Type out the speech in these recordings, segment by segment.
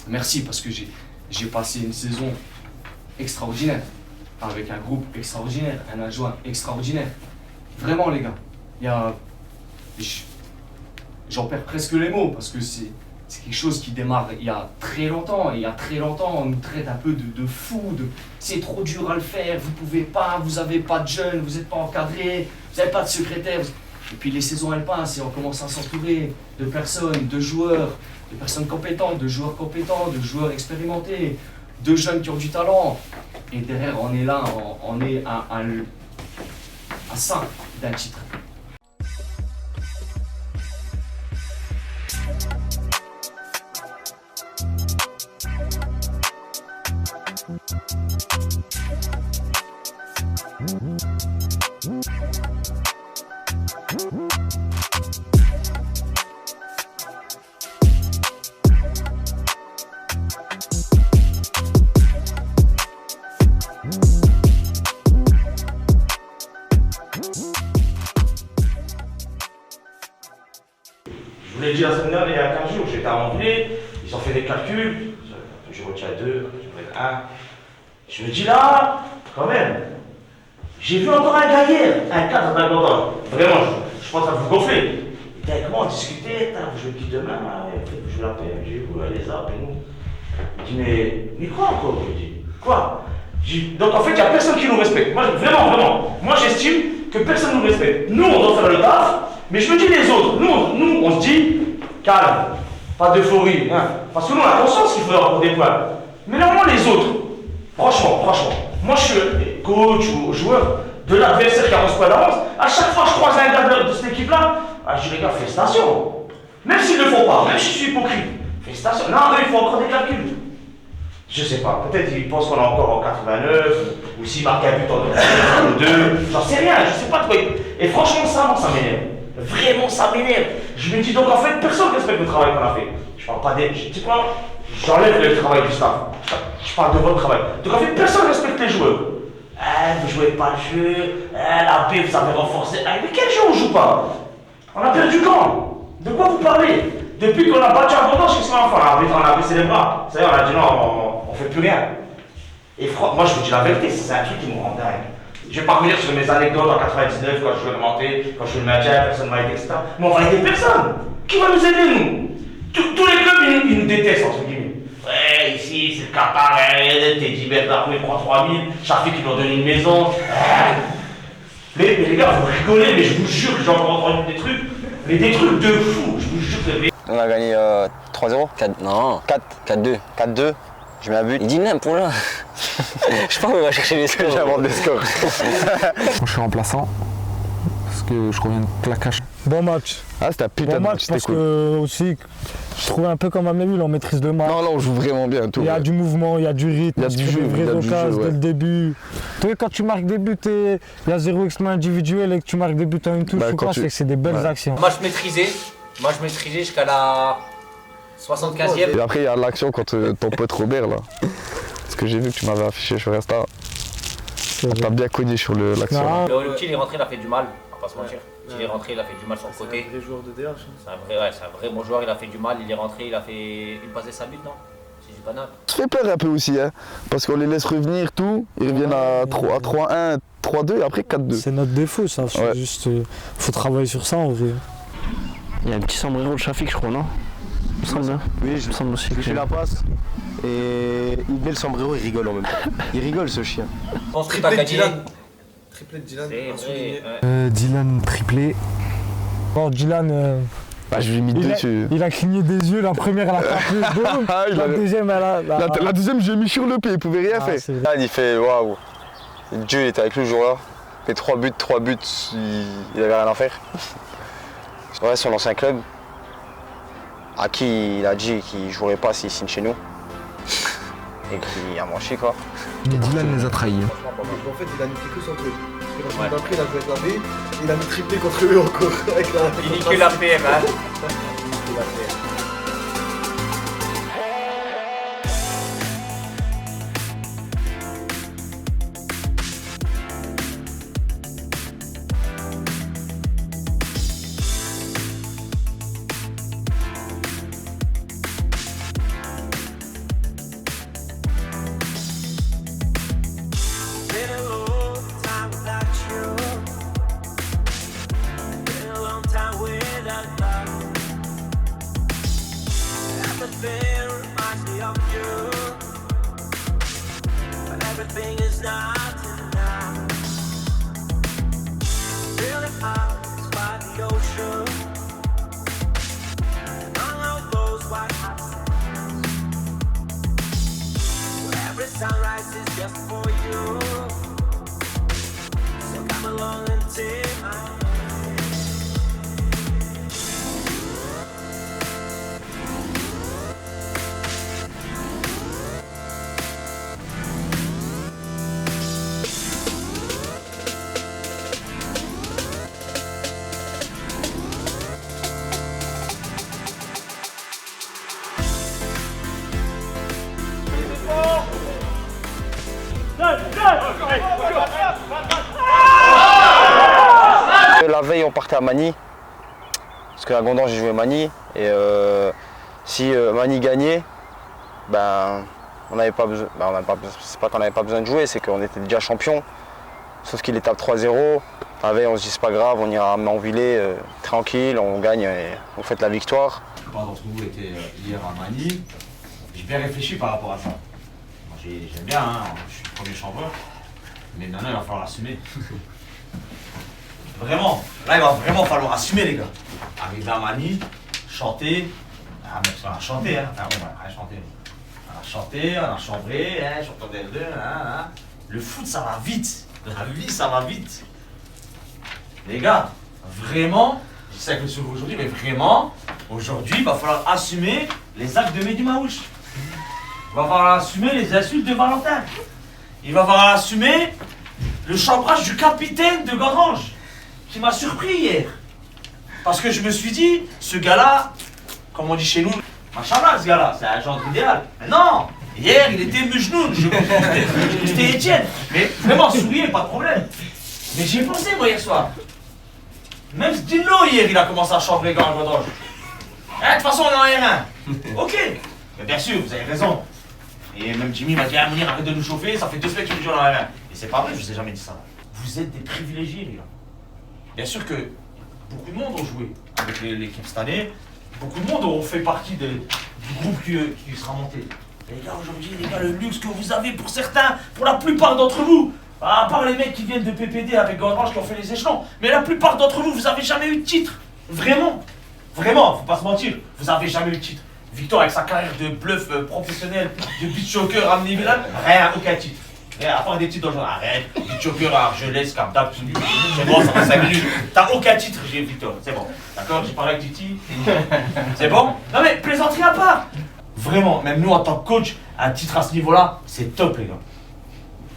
merci parce que j'ai passé une saison extraordinaire, avec un groupe extraordinaire, un adjoint extraordinaire. Vraiment les gars, il y a... J'en perds presque les mots parce que c'est quelque chose qui démarre il y a très longtemps. Et il y a très longtemps, on nous traite un peu de fous, c'est trop dur à le faire, vous pouvez pas, vous avez pas de jeunes, vous n'êtes pas encadrés, vous n'avez pas de secrétaire. Et puis les saisons elles passent et on commence à s'entourer de personnes, de joueurs, de personnes compétentes, de joueurs compétents, de joueurs expérimentés, de jeunes qui ont du talent. Et derrière, on est là, on est à ça d'un titre. Je vous l'ai dit la semaine dernière, il y a 15 jours, j'étais à Montpellier, ils ont fait des calculs, je retiens 2, je retiens 1. Je me dis là, quand même, j'ai vu encore un gars hier, un cadre d'un gars, vraiment, je suis pas en train de vous gonfler. Il était avec moi, on discutait, vous jouez qui demain, je vais l'appeler, j'ai dit, ouais, les appelez-nous. Il dit, mais quoi encore? Je dis, quoi? Donc en fait, il n'y a personne qui nous respecte. Moi, vraiment, moi j'estime que personne ne nous respecte. Nous, on doit faire le taf, mais je me dis les autres. Nous on se dit, calme, pas d'euphorie. Hein. Parce que nous, on a conscience qu'il faut avoir des points. Mais normalement, les autres, franchement, moi je suis coach ou joueur de l'adversaire qui a 11 points d'avance. À chaque fois que je croise un gars de cette équipe-là, je dis les gars, félicitations. Même s'ils ne le font pas, même si je suis hypocrite, félicitations. Non, il faut encore des calculs. Je sais pas, peut-être ils pensent qu'on est encore en 89, ou s'ils marquent un but en 2, j'en sais rien, je sais pas de quoi. Et franchement, ça m'énerve. Vraiment, ça m'énerve. Je me dis donc en fait, personne ne respecte le travail qu'on a fait. Je parle pas des. Tu sais quoi? J'enlève le travail du staff. Je parle de votre travail. Donc en fait, personne ne respecte les joueurs. Vous jouez pas le jeu, la B, vous avez renforcé. Mais quel jeu on joue pas? On a perdu quand? De quoi vous parlez? Depuis qu'on a battu un Bordeaux, qu'est-ce qu'on a fait? On a baissé les bras. Ça y est, on a dit non, on fait plus rien. Et moi, je vous dis la vérité, c'est un truc qui me rend dingue. Je vais pas revenir sur mes anecdotes en 99, quand je suis remonté, quand je suis le maintien, personne ne m'a aidé, etc. Mais on va aider personne. Qui va nous aider, nous? Tous les clubs, ils nous détestent, entre guillemets. Ouais, ici, c'est le Qatar, t'es Dibert d'Armée, prend 3000, Chafi qui leur donne une maison. Mais les gars, vous rigolez, mais je vous jure que j'ai encore entendu des trucs, mais des trucs de fou, je vous jure que on a gagné 3-0. 4-2. 4-2. Je mets un but. Il dit non pour là. Je sais pas où il va chercher les scores. J'invente des scores. Je suis remplaçant parce que je reviens de claquage. Bon match. Ah, c'était un putain de match, c'était parce cool. que aussi, je trouvais un peu comme à Mémule, on maîtrise le match. Non, là, on joue vraiment bien. Tout, il y a du mouvement, il y a du rythme, il y a du jeu, des vraies occasions dès le début. Tu vois, quand tu marques des buts et il y a zéro exploit individuel et que tu marques des buts en une touche, c'est que c'est des belles actions. Match maîtrisé jusqu'à la 75e. Et après, il y a l'action contre ton pote Robert, là. Parce que j'ai vu que tu m'avais affiché sur Insta. T'as bien cogné sur l'action. Le petit, il est rentré, il a fait du mal, on va pas se mentir. Il est rentré, il a fait du mal sur le côté. C'est un vrai joueur de DH. C'est un vrai bon joueur, il a fait du mal, il est rentré, il a fait une passe et sa but, non? C'est du banal. Ça fait peur un peu aussi, hein. Parce qu'on les laisse revenir, tout. Ils reviennent à 3-1, 3-2 et après 4-2. C'est notre défaut, ça. Ouais. Juste, faut travailler sur ça en vrai. Il y a un petit sombrero de Shafik, je crois, non? Il me semble, hein? Oui, je me semble aussi. Je fais la passe et il met le sombrero, il rigole en même temps. Il rigole ce chien. Triplé de Dylan. Triplé de Dylan. Dylan triplé. Bon, Dylan. Je lui ai mis dessus. Il a cligné des yeux, la première elle a frappé, la deuxième elle a. La deuxième, j'ai mis sur le pied, il pouvait rien faire. Là, il fait waouh. Dieu était avec lui le jour-là. Il fait 3 buts, il avait rien à faire. Ouais, son ancien club, à qui il a dit qu'il ne jouerait pas s'il signe chez nous. Et qu'il a manché quoi. Dylan les a trahis. En fait, il a niqué que son truc. Parce que la semaine d'après, il a joué avec la B, il a mis triplé contre eux encore. Avec la... Il nique la PM, hein. Il nique la PM. Everything reminds me of you, but everything is not enough. Feeling out by the ocean, among all those white hot sands, where every sunrise is just for you. So come along and take my hand. La veille, on partait à Magny, parce qu'à Gondan, j'ai joué Magny, et si Magny gagnait, ben, on n'avait pas besoin, c'est pas qu'on n'avait pas besoin de jouer, c'est qu'on était déjà champion. Sauf qu'il est à 3-0. La veille, on se dit c'est pas grave, on ira à Manvillers, tranquille, on gagne et on fête la victoire. La plupart d'entre vous étaient hier à Magny. J'ai bien réfléchi par rapport à ça. Moi, j'aime bien, hein, je suis le premier champion, mais maintenant il va falloir assumer. Vraiment, là il va vraiment falloir assumer les gars. Arriver à Magny, chanter, on a chanté, hein. Ah, on a chanté. On a chanté, on a chambré, hein, chanteur d'L2, hein. Le foot ça va vite, la vie ça va vite. Les gars, vraiment, je sais que le souffle aujourd'hui, mais vraiment, aujourd'hui il va falloir assumer les actes de Mehdi Maouche. Il va falloir assumer les insultes de Valentin. Il va falloir assumer le chambrage du capitaine de Gorange, qui m'a surpris hier. Parce que je me suis dit, ce gars-là, comme on dit chez nous, machallah ce gars-là, c'est un genre idéal. Mais non, hier il était mujnoun, c'était Etienne. Mais vraiment, souriez, pas de problème. Mais j'y ai pensé moi hier soir. Même Dino hier, il a commencé à chambrer Gorange. De toute façon, on est en R1. Ok, mais bien sûr, vous avez raison. Et même Jimmy m'a dit, ah Mounir, arrête de nous chauffer, ça fait 2 semaines que tu joues dans la R1. Et c'est pas vrai, je vous ai jamais dit ça. Vous êtes des privilégiés, les gars. Bien sûr que beaucoup de monde ont joué avec l'équipe cette année. Beaucoup de monde ont fait partie du groupe qui sera monté. Les gars, aujourd'hui, les gars, le luxe que vous avez pour certains, pour la plupart d'entre vous, à part les mecs qui viennent de PPD avec Gorange qui ont fait les échelons, mais la plupart d'entre vous, vous avez jamais eu de titre. Vraiment. Vraiment, faut pas se mentir, vous avez jamais eu de titre. Victor, avec sa carrière de bluff professionnel, de beat choker, ramené Milan, rien, aucun titre. Rien, à part des titres dans le genre, arrête, beat choker à Argelès, Cap d'Agde, c'est bon, ça fait 5 minutes. T'as aucun titre, j'ai Victor, c'est bon. D'accord, j'ai parlé avec Titi. C'est bon? Non mais, plaisanterie à part. Vraiment, même nous en tant que coach, un titre à ce niveau-là, c'est top les gars.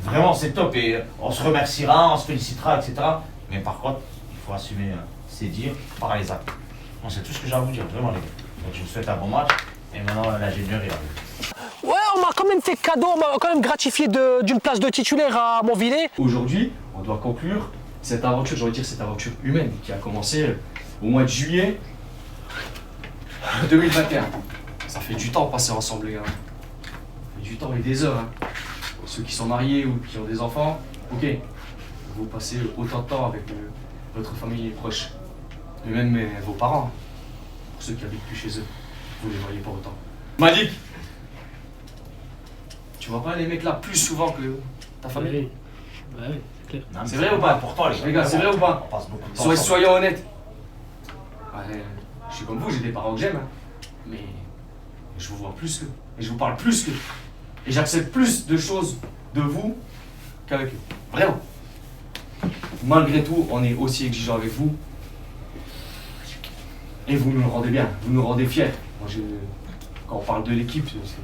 Vraiment, c'est top et on se remerciera, on se félicitera, etc. Mais par contre, il faut assumer ses dires par les actes. Bon, c'est tout ce que j'ai à vous dire, vraiment les gars. Donc je vous souhaite un bon match et maintenant l'ingénieur il arrive. Ouais, on m'a quand même fait cadeau, on m'a quand même gratifié d'une place de titulaire à Manvillers. Aujourd'hui, on doit conclure cette aventure, j'ai envie de dire cette aventure humaine qui a commencé au mois de juillet 2021. Ça fait du temps passer ensemble les gars. Ça fait du temps et des heures. Hein. Ceux qui sont mariés ou qui ont des enfants, ok, vous passez autant de temps avec votre famille proche. Et même vos parents. Pour ceux qui habitent plus chez eux, vous les voyez pas autant. Malik, tu vois pas les mecs là plus souvent que ta famille? Bah oui, c'est clair. C'est vrai ou pas? Important les gars, c'est vrai ou pas? On passe beaucoup de temps. Soyons honnêtes. Ouais, je suis comme vous, j'ai des parents que j'aime, hein. Mais je vous vois plus qu'eux. Et je vous parle plus qu'eux. Et j'accepte plus de choses de vous qu'avec eux. Vraiment. Malgré tout, on est aussi exigeant avec vous. Et vous nous le rendez bien, vous nous rendez fiers. Moi, quand on parle de l'équipe, c'est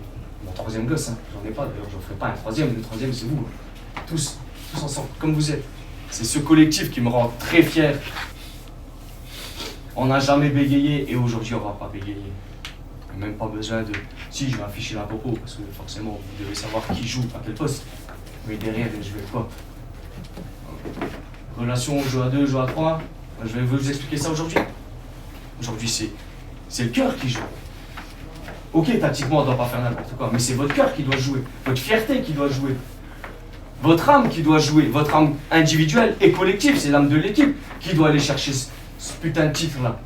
mon 3e gosse. Hein. J'en ai pas, d'ailleurs, j'en ferai pas un 3e. Le 3e, c'est vous. Tous ensemble, comme vous êtes. C'est ce collectif qui me rend très fier. On n'a jamais bégayé et aujourd'hui, on va pas bégayer. Même pas besoin de... Si, je vais afficher la popo, parce que forcément, vous devez savoir qui joue à quel poste. Mais derrière, je vais quoi? Relation jeu à 2, jeu à 3, je vais vous expliquer ça aujourd'hui. Aujourd'hui, c'est le cœur qui joue. Ok, tactiquement, on ne doit pas faire n'importe quoi, mais c'est votre cœur qui doit jouer, votre fierté qui doit jouer, votre âme qui doit jouer, votre âme individuelle et collective, c'est l'âme de l'équipe qui doit aller chercher ce putain de titre-là.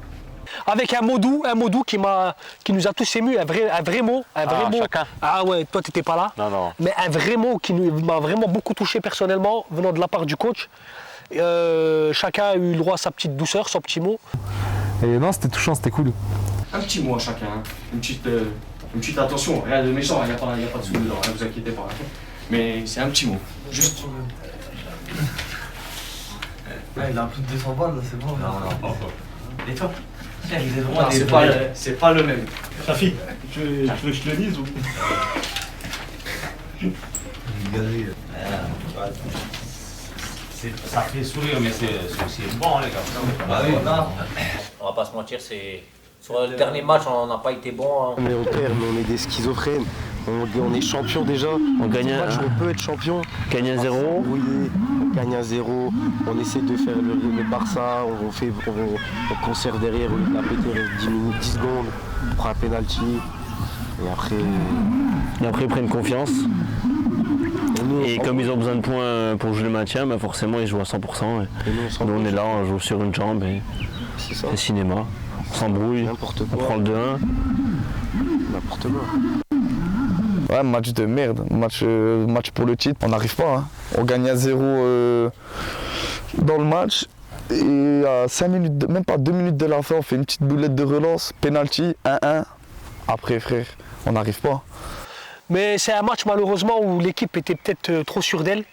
avec un mot doux qui nous a tous émus, un vrai mot. Chacun. Ah ouais, toi t'étais pas là. Non. Mais un vrai mot qui m'a vraiment beaucoup touché personnellement, venant de la part du coach. Chacun a eu le droit à sa petite douceur, son petit mot. Et non, c'était touchant, c'était cool. Un petit mot à chacun, hein. Une petite attention, rien de méchant, il n'y a pas de sous dedans, ne vous inquiétez pas. Mais c'est un petit mot. Juste. Ouais, il a plus de 200 balles là, c'est bon. Non. Et toi? C'est pas le même. Safi, tu veux que je te le dise ou? Ça fait sourire, mais c'est bon, les gars. Bah oui, on va pas se mentir, sur le dernier match, on n'a pas été bon. Hein. Mais on perd, mais on est des schizophrènes. On est champion déjà. On gagne on peut être champion. Gagne un 0. Oui, on gagne un 0. On essaie de faire le Barça. On conserve derrière. On la péter 10 minutes, 10 secondes. On prend un penalty. Et après ils prennent confiance. Et comme ils ont besoin de points pour jouer le maintien, bah forcément ils jouent à 100%. Nous on est là, on joue sur une jambe et c'est cinéma. On s'embrouille, on prend le 2-1. N'importe quoi. Ouais, match de merde, match pour le titre, on n'arrive pas. Hein. On gagne à 0 dans le match et à 5 minutes, même pas 2 minutes de la fin, on fait une petite boulette de relance, penalty, 1-1. Après frère, on n'arrive pas. Mais c'est un match malheureusement où l'équipe était peut-être trop sûre d'elle.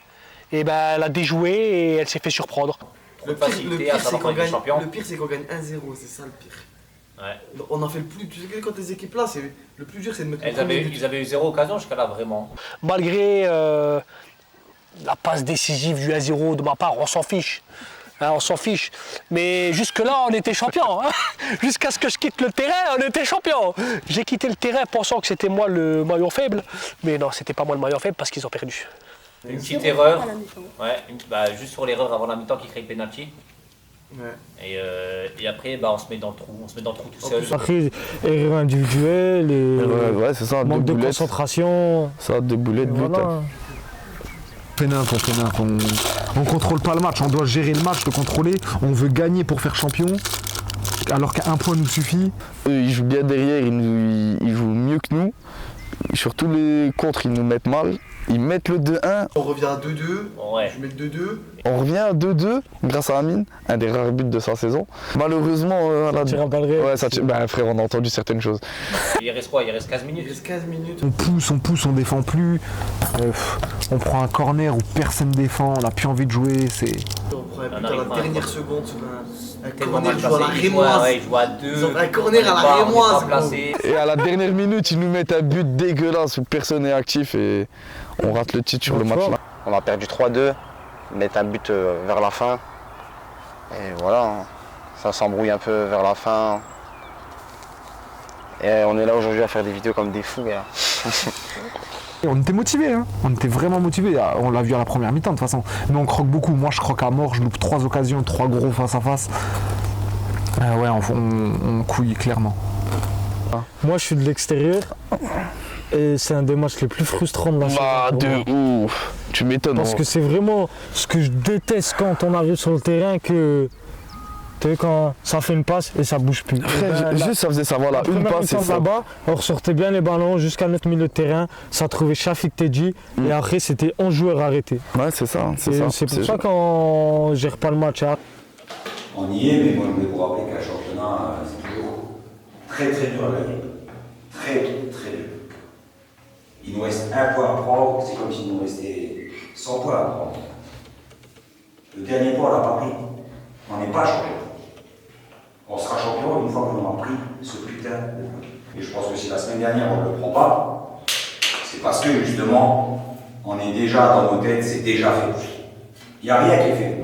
Et ben elle a déjoué et elle s'est fait surprendre. Le pire c'est qu'on gagne 1-0, c'est ça le pire. Ouais. On en fait le plus. Tu sais que quand les équipes là, le plus dur c'est de mettre Ils avaient eu 0 occasion jusqu'à là, vraiment. Malgré la passe décisive du 1-0 de ma part, on s'en fiche. Hein, on s'en fiche. Mais jusque-là, on était champion. Hein. Jusqu'à ce que je quitte le terrain, on était champion. J'ai quitté le terrain pensant que c'était moi le maillon faible. Mais non, c'était pas moi le maillon faible parce qu'ils ont perdu. Une petite erreur. Ouais, juste sur l'erreur avant la mi-temps qui crée le penalty. Ouais. Et après, on se met dans le trou. On se met dans le trou tout seul. Après, erreur individuelle et ouais, c'est ça, manque de concentration. Ça, 2 boulettes, but. Voilà. On contrôle pas le match, on doit gérer le match, le contrôler. On veut gagner pour faire champion, alors qu'un point nous suffit. Eux, ils jouent bien derrière, ils jouent mieux que nous. Sur tous les contres, ils nous mettent mal. Ils mettent le 2-1. On revient à 2-2. Ouais. Je mets le 2-2. On revient à 2-2 grâce à Amine, un des rares buts de sa saison. Malheureusement, frère, on a entendu certaines choses. Il reste quoi? Il reste 15 minutes. Il reste 15 minutes. On pousse, on défend plus. On prend un corner où personne défend, on n'a plus envie de jouer. On prend un but à la dernière seconde sur un corner, il joue à la rémoise. Ouais, il joue à 2. Ils ont un corner à la rémoise. Et à la dernière minute, ils nous mettent un but dégueulasse où personne n'est actif et on rate le titre sur le match là. On a perdu 3-2, ils mettent un but vers la fin. Et voilà, ça s'embrouille un peu vers la fin. Et on est là aujourd'hui à faire des vidéos comme des fous. Là. Et on était motivés, hein. On était vraiment motivés. On l'a vu à la première mi-temps de toute façon. Mais on croque beaucoup. Moi je croque à mort, je loupe 3 occasions, 3 gros face à face. Ouais, on couille clairement. Moi je suis de l'extérieur et c'est un des matchs les plus frustrants de la saison. De ouf, tu m'étonnes. Parce que c'est vraiment ce que je déteste quand on arrive sur le terrain que. Tu sais, quand ça fait une passe et ça bouge plus. Juste ça faisait ça, voilà, une passe et ça. Là-bas, on ressortait bien les ballons jusqu'à notre milieu de terrain, ça trouvait Shafik Tedji et après c'était 11 joueurs arrêtés. Ouais, c'est ça, c'est ça. C'est pour ça qu'on gère pas le match. On y est, mais moi je voulais vous rappeler qu'un championnat, c'est toujours très très dur à gagner. Très très dur. Il nous reste un point à prendre, c'est comme s'il nous restait 100 points à prendre. Le dernier point, on l'a pas pris. On n'est pas champion. On sera champion une fois qu'on aura pris ce putain de point. Et je pense que si la semaine dernière on ne le prend pas, c'est parce que justement, on est déjà dans nos têtes, c'est déjà fait. Il n'y a rien qui est fait.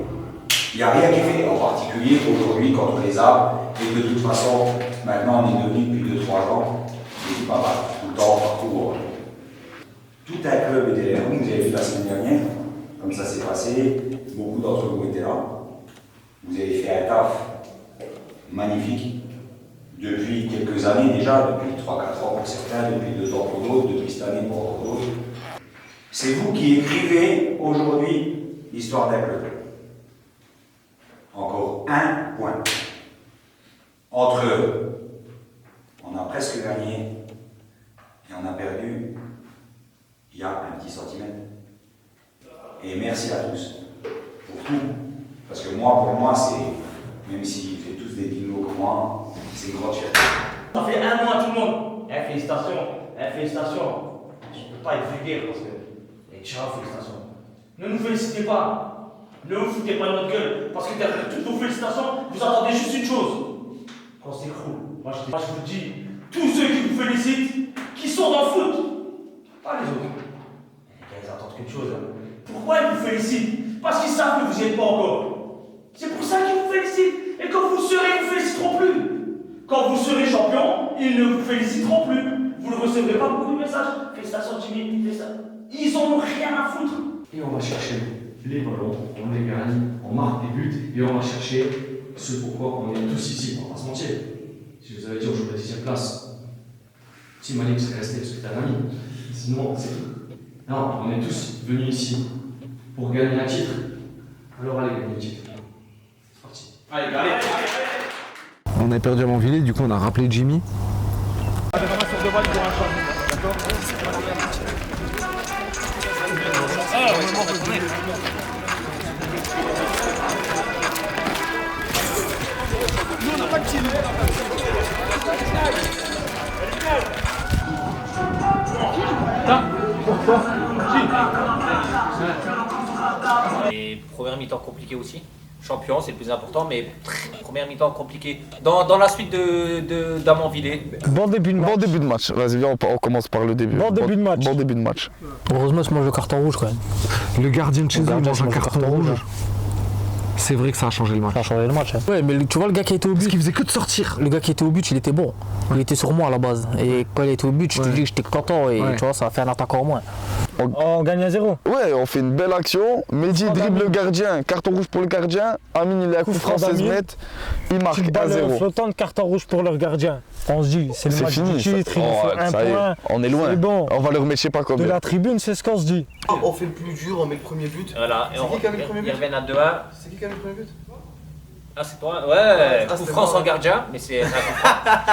Il n'y a rien qui est fait, en particulier aujourd'hui contre les arbres. Et de toute façon, maintenant on est devenu depuis 2-3 ans, c'est pas mal, tout le temps, partout. Tout un club était là, vous avez vu la semaine dernière, comme ça s'est passé, beaucoup d'entre vous étaient là. Vous avez fait un taf magnifique depuis quelques années déjà, depuis 3-4 ans pour certains, depuis 2 ans pour d'autres, depuis cette année pour d'autres. C'est vous qui écrivez aujourd'hui l'histoire d'un club. Encore un point. Entre Et on a perdu il y a un petit centimètre. Et merci à tous pour tout. Parce que moi, pour moi, c'est, même s'ils font tous des dinos comme moi, c'est une grande fierté. Ça fait un mois tout le monde. Félicitations. Je ne peux pas être vulgaire parce que. Et ciao, félicitations. Ne nous félicitez pas. Ne vous foutez pas de notre gueule. Parce que derrière toutes vos félicitations, vous attendez juste une chose. Qu'on s'écroule. Moi, je vous dis, tous ceux qui vous félicitent, qui sont dans le foot, pas les autres. Les gars, ils attendent qu'une chose. Pourquoi ils vous félicitent? Parce qu'ils savent que vous n'y êtes pas encore. C'est pour ça qu'ils vous félicitent. Et quand vous serez, ils ne vous féliciteront plus. Quand vous serez champion, ils ne vous féliciteront plus. Vous ne recevrez pas beaucoup de messages. Félicitations Jimmy, félicitations. Ils en ont rien à foutre. Et on va chercher les ballons, on les gagne, on marque des buts et on va chercher ce pourquoi on est tous ici, on va pas se mentir. Si vous avez dit on joue la 10e place, si Malik serait resté parce que t'es un ami, sinon c'est tout. Non, on est tous venus ici pour gagner un titre. Alors allez gagner le titre. C'est parti. Allez. On a perdu à Manvillers, du coup on a rappelé Jimmy. Et première mi-temps compliquée aussi. Champion, c'est le plus important, mais première mi-temps compliquée. Dans la suite d'Amanvillers. Bon début de match. Vas-y, viens, on commence par le début. Bon début de match. Heureusement, c'est moi le carton rouge quand même. Le gardien de chez eux mange un carton rouge. C'est vrai que ça a changé le match. Ça a changé le match. Hein. Ouais, mais tu vois, le gars qui était au but. Parce qu'il faisait que de sortir. Le gars qui était au but, il était bon. Il était sur moi à la base. Et quand il était au but, je te dis que j'étais content et tu vois, ça a fait un attaquant en moins. On gagne à 0. Ouais, on fait une belle action. Mehdi dribble le gardien, carton rouge pour le gardien. Amine, il est à coup franc 16 mètres. Il marque à 0. Flottant de carton rouge pour leur gardien. On se dit, c'est le match fini, du titre, il nous faut un point. On est loin. Bon. On va leur mettre je sais pas combien. De la tribune, c'est ce qu'on se dit. On fait le plus dur, on met le premier but. Voilà, et c'est qui a mis le premier but? Ils reviennent à 2-1. C'est qui a mis le premier but? Ah, c'est toi? Ouais, coup franc sans gardien, mais c'est un coup franc.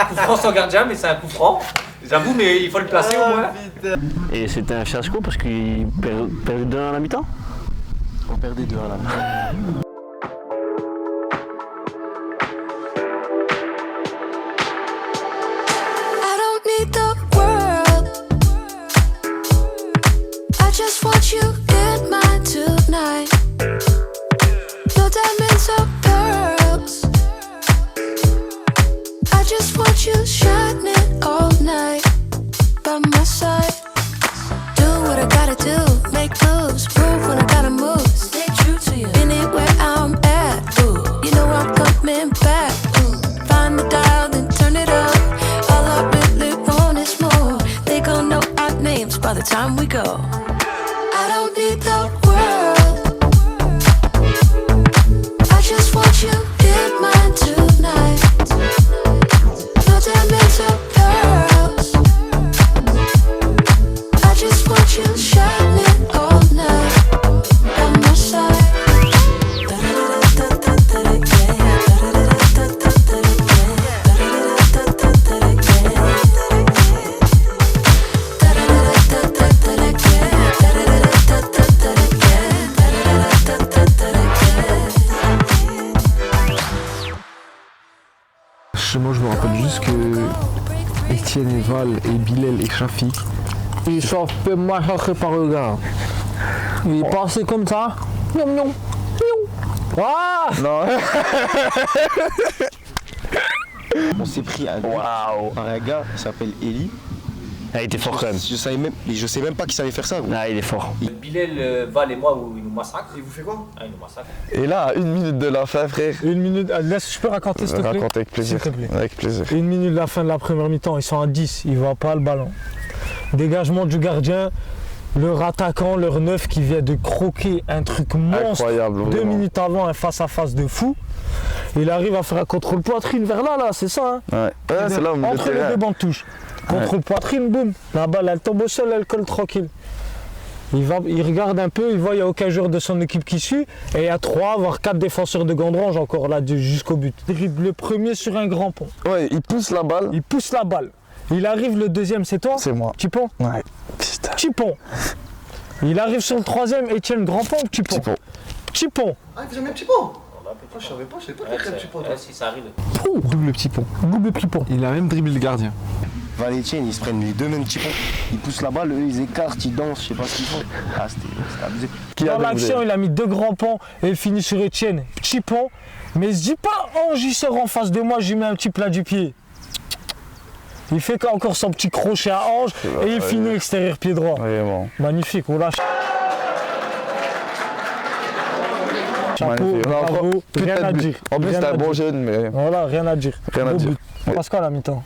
Coup franc sans gardien, mais c'est un coup franc. J'avoue, mais il faut le placer au moins. Et c'était un fiasco parce qu'ils perdaient 2-1 à la mi-temps? On perdait 2-1 à la mi-temps. By the time we go, I don't need the world. I just want you in mine tonight. No diamonds or pearls. I just want you shining all night by my side. Moi je me rappelle juste que Etienne et Val et Bilal et Shafiq, ils sont fait massacrer par le gars. Il est passé comme ça. Miaou, miaou, miaou. Ah non. On s'est pris un gars qui s'appelle Eli. Ah, il était fort quand même. Je sais même pas qui savait faire ça. Ah, il est fort. Bilal, Val et moi, où ils nous massacrent. Et vous faites quoi? Ah, ils nous massacrent. Et là, 1 minute de la fin, frère. 1 minute, laisse, je peux raconter s'il te plaît? Raconte avec plaisir. Avec plaisir. 1 minute de la fin de la première mi-temps, ils sont à 10, ils ne voient pas le ballon. Dégagement du gardien, leur attaquant, leur neuf qui vient de croquer un truc monstre. Incroyable, 2 minutes avant, un face-à-face de fou. Il arrive à faire un contrôle poitrine vers là, c'est ça. Hein c'est là où entre les deux bancs de touche. Contrôle poitrine, boum. La balle, elle tombe au sol, elle colle tranquille. Il regarde un peu, il voit qu'il n'y a aucun joueur de son équipe qui suit. Et il y a 3, voire 4 défenseurs de Gondrange encore là jusqu'au but. Il dribble le premier sur un grand pont. Ouais, il pousse la balle. Il pousse la balle. Il arrive le deuxième, c'est toi? C'est moi. Tipon? Ouais. Putain. Tipon. Il arrive sur le troisième, Etienne Grandpont ou Tipon? Tipon. Tipon. Ah, vous aimez petit pont? Je savais pas qu'il y avait petit pont. Si ça arrive. Double petit pont. Double petit pont. Il a même dribblé le gardien. Valenciennes, ils se prennent les deux mêmes petits ponts. Ils poussent la balle, eux, ils écartent, ils dansent, je sais pas ce qu'ils font. Ah, c'était abusé. Dans l'action, il a mis 2 grands ponts et il finit sur Etienne. Petit pont. Mais je dis pas, Ange, il sort en face de moi, je lui mets un petit plat du pied. Il fait encore son petit crochet à Ange et il finit extérieur pied droit. Vraiment. Magnifique, on lâche. Chapeau, Magnifique. bravo, rien à dire. En plus, Rien c'est à un bon dire. jeune, mais. Voilà, rien à dire. Rien à Beau dire. but. On passe quoi à la mi-temps?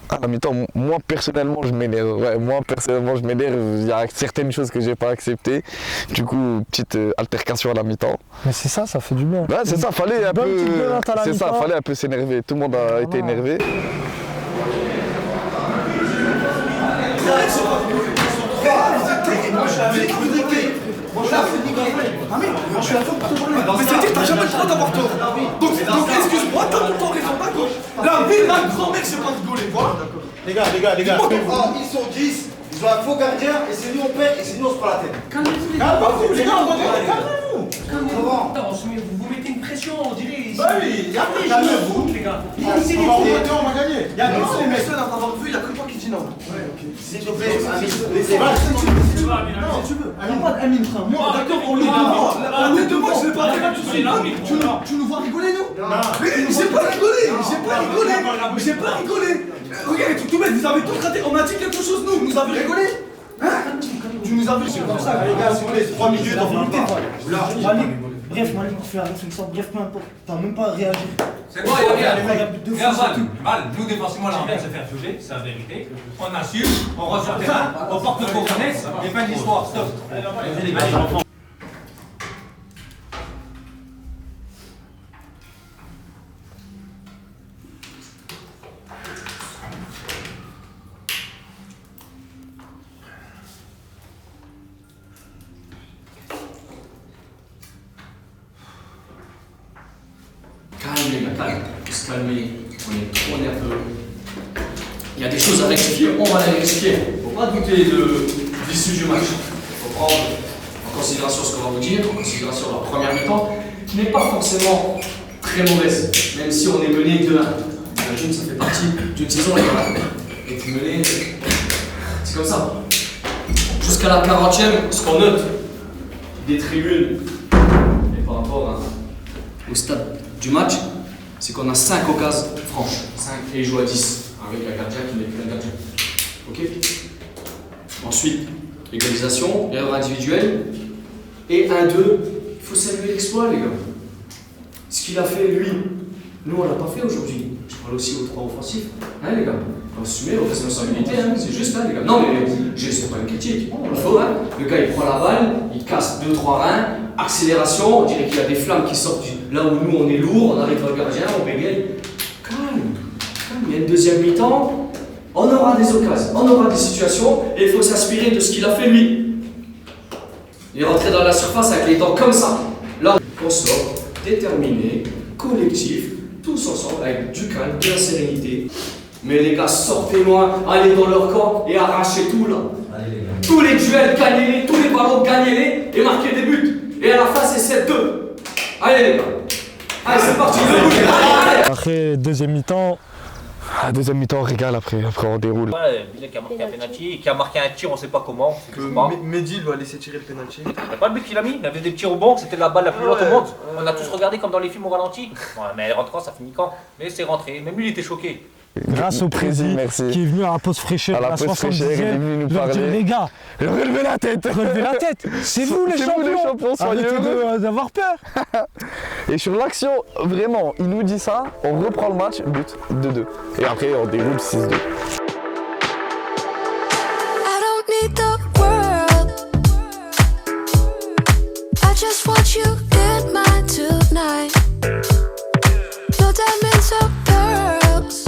À la mi-temps, moi personnellement, je m'énerve. Ouais, moi personnellement, je m'énerve. Il y a certaines choses que j'ai pas acceptées. Du coup, petite altercation à la mi-temps. Mais c'est ça, ça fait du bien. Ouais, c'est ça, fallait un Bonne peu. petite détente à la C'est ça, mi-temps. fallait un peu s'énerver. Tout le monde a été énervé. Mais c'est-à-dire que t'as jamais le droit d'avoir tort. Donc excuse-moi, t'as tout le temps raison, d'accord. La vie, la grand-mère, c'est pas rigoler, voilà. Les gars. Ils sont 10, ils ont un faux gardien, et c'est nous on paie, et c'est nous on se prend la tête. Calmez-vous, les gars. Calmez-vous. Vous mettez une pression, on dirait. Bah oui, calmez-vous, les gars. On va gagner. Il y a une seule personne à t'avoir vu, il y a que toi qui dis non. Ouais, ok. S'il te plaît, Si tu veux, Amine, frère. Moi, d'accord, on le voit. La tête de moi, je l'ai pas fait. Tu nous vois rigoler, nous? Non. Mais j'ai pas rigolé. Regarde, tout bête, vous avez tous raté. On a dit quelque chose, nous. Vous avez rigolé? Hein? Tu nous as vu, c'est comme ça. Les gars, s'il vous plaît, 3 minutes, on finit pas. Bref, Malik, on fait la réflexion. Bref, peu importe. T'as même pas réagi. C'est quoi, regarde, nous défensivement, là, on vient de se faire juger, c'est la vérité. On assume, on ressort sur le terrain, on porte notre reconnaissance, et fin de l'histoire, stop. Allez, enfants. Calme les gars, calme. Faut se calmer. On est trop nerveux. Il y a des choses à rectifier, on va les rectifier. Faut pas douter de l'issue du match. Faut prendre en considération ce qu'on va vous dire, en considération la première mi-temps, qui n'est pas forcément très mauvaise, même si on est mené 2-1. Imagine, ça fait partie d'une saison, les gars. Et puis mené, c'est comme ça. Jusqu'à la 40e, ce qu'on note des tribunes, et par rapport au stade du match, c'est qu'on a 5 occasions franches. 5 et il joue à 10, avec un gardien qui n'est plus un gardien. Ok. Ensuite, égalisation, erreur individuelle. Et 1-2, il faut saluer l'exploit, les gars. Ce qu'il a fait, lui, nous, on l'a pas fait aujourd'hui. Je parle aussi aux 3 offensifs. Hein, les gars? On va assumer nos responsabilités, hein. C'est juste, hein, les gars. Non, mais c'est pas une critique. Il faut, hein. Le gars, il prend la balle, il casse 2-3 reins, accélération, on dirait qu'il y a des flammes qui sortent là où nous, on est lourd, on arrive au gardien, on bégaye. Calme. Il y a une deuxième mi-temps, on aura des occasions, on aura des situations, et il faut s'inspirer de ce qu'il a fait lui. Il est rentré dans la surface avec les dents comme ça. Là, on sort, déterminé, collectif, tous ensemble, avec du calme, de la sérénité. Mais les gars, sortez loin, allez dans leur camp et arrachez tout là. Allez, les gars. Tous les duels, gagnez-les, tous les ballons, gagnez-les et marquez des buts. Et à la fin, c'est 7-2. Allez les gars. Allez, c'est parti. Après, deuxième mi-temps. Deuxième mi-temps, on régale après on déroule. Ouais, Bilal qui a marqué un penalty, qui a marqué un tir, on sait pas comment. Mehdi va laisser tirer le penalty. C'est pas le but qu'il a mis, il avait des tirs au banc, c'était la balle la plus lente au monde. On a tous regardé comme dans les films au ralenti. Ouais, mais elle rentre quand, ça finit quand? Mais c'est rentré, même lui il était choqué. Grâce au président qui est venu à la pause fraîcheur, à la pause fraîcheur, il est venu nous parler. Les gars, relevez la tête. Relevez la tête. C'est vous les champions. Soyez heureux d'avoir peur. Et sur l'action, vraiment, il nous dit ça, on reprend le match, but 2-2. Et après, on déroule 6-2. I don't need the world. I just want you in mine tonight. No diamonds or pearls.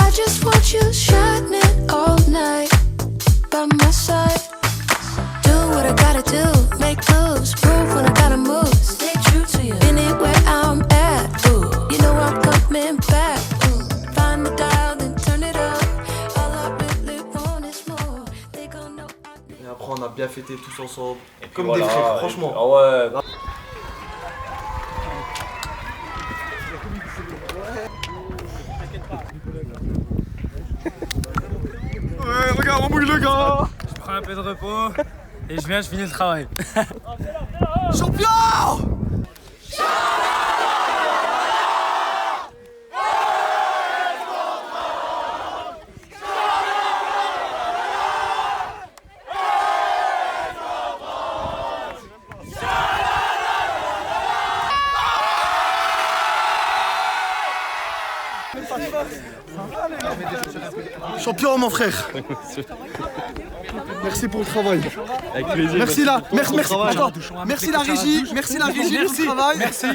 I just want you shining all night by my side. Do what I gotta do, make moves, prove when I gotta move. Stay true to you. Anywhere I'm at, ooh, you know I'm coming back. Ooh, find the bien fêté tous ensemble. Et puis Comme voilà, des frères, et franchement. puis- ah ouais. Ouais, regarde, on bouge le gars. Je prends un peu de repos et je viens, je finis le travail. Champion! Champion, mon frère. Merci pour le travail. Avec plaisir. Merci là. Merci, merci. Travail. Encore. Merci la régie. Merci la régie pour le travail. Merci.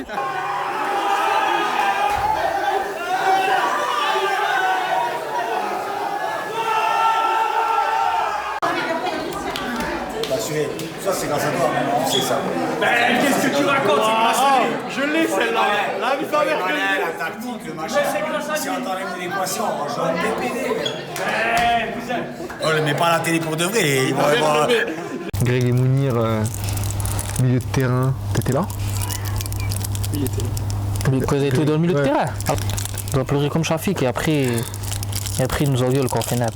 Assuré. Ça, c'est grâce à toi. Tu sais ça. Ben, qu'est-ce que tu racontes? Je l'ai celle-là. La vie pas la tactique, le machin. Si on t'enlève l'équation, on joue un PPD. On le met pas à la télé pour de vrai. Il va avoir. Greg et Mounir, milieu de terrain, t'étais là? Il était là. Vous êtes dans le milieu de terrain. On doit pleurer comme Shafik et après il nous engueule quand on fait nap.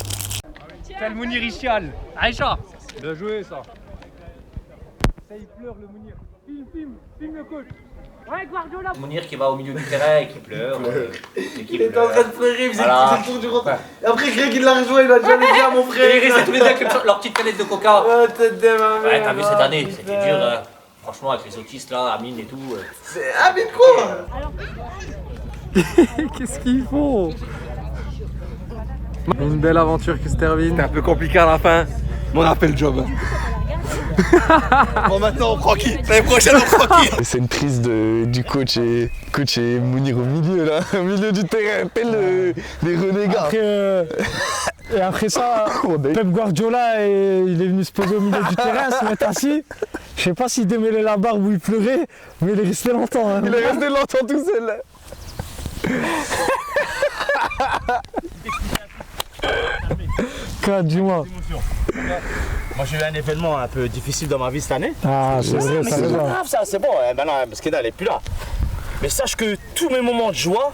Quel Mounir il chiale. Aïcha. Bien joué ça. Ça il pleure le Mounir. Filme le coach. Ouais, Guardiola. Mounir qui va au milieu du terrain et qui pleure. Il était en train de pleurer, il faisait Voilà. le tour du rond. Et après, Greg il l'a rejoint, il a déjà les gars, mon frère. Et ils restaient tous les deux avec leur petite canette de coca. Ouais, tête de ma mère. Ouais, t'as vu cette année, c'était dur. Franchement, avec les autistes là, Amine et tout. C'est Amine quoi? Qu'est-ce qu'il faut? Une belle aventure qui se termine. C'était un peu compliqué à la fin, mais on a fait le job. Bon, maintenant, on prend qui? L'année prochaine, on prend qui? C'est une prise du coach et Mounir au milieu là, au milieu du terrain, tel les renégats. Et après ça, Pep Guardiola, il est venu se poser au milieu du terrain, se mettre assis. Je sais pas s'il démêlait la barbe ou il pleurait, mais il est resté longtemps. Hein. Il est resté longtemps tout seul. Dis-moi. Moi, j'ai eu un événement un peu difficile dans ma vie cette année. Ah, c'est vrai, mais ça c'est va. pas grave, ça, c'est bon. Maintenant, Skeda, elle est plus là. Mais sache que tous mes moments de joie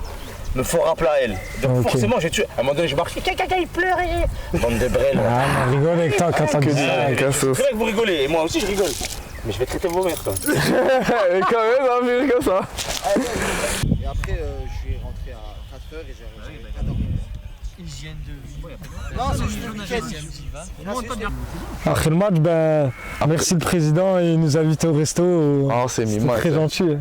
me font rappeler à elle. Donc, Ok. forcément, j'ai tué. À un moment donné, je marche. Quelqu'un, il pleurait. Bande de brêles. Ah, on rigole avec toi quand t'as dit ça. C'est vrai que vous rigolez. Et moi aussi, je rigole. Mais je vais traiter vos mères, toi. Et quand même, un peu comme ça. Et après, je suis rentré à 4h et j'ai rentré à 14h. Hygiène de vie. Non, c'est juste le week-end. Après le match, merci le président, il nous a invités au resto. Oh, c'est C'était mignon. très gentil.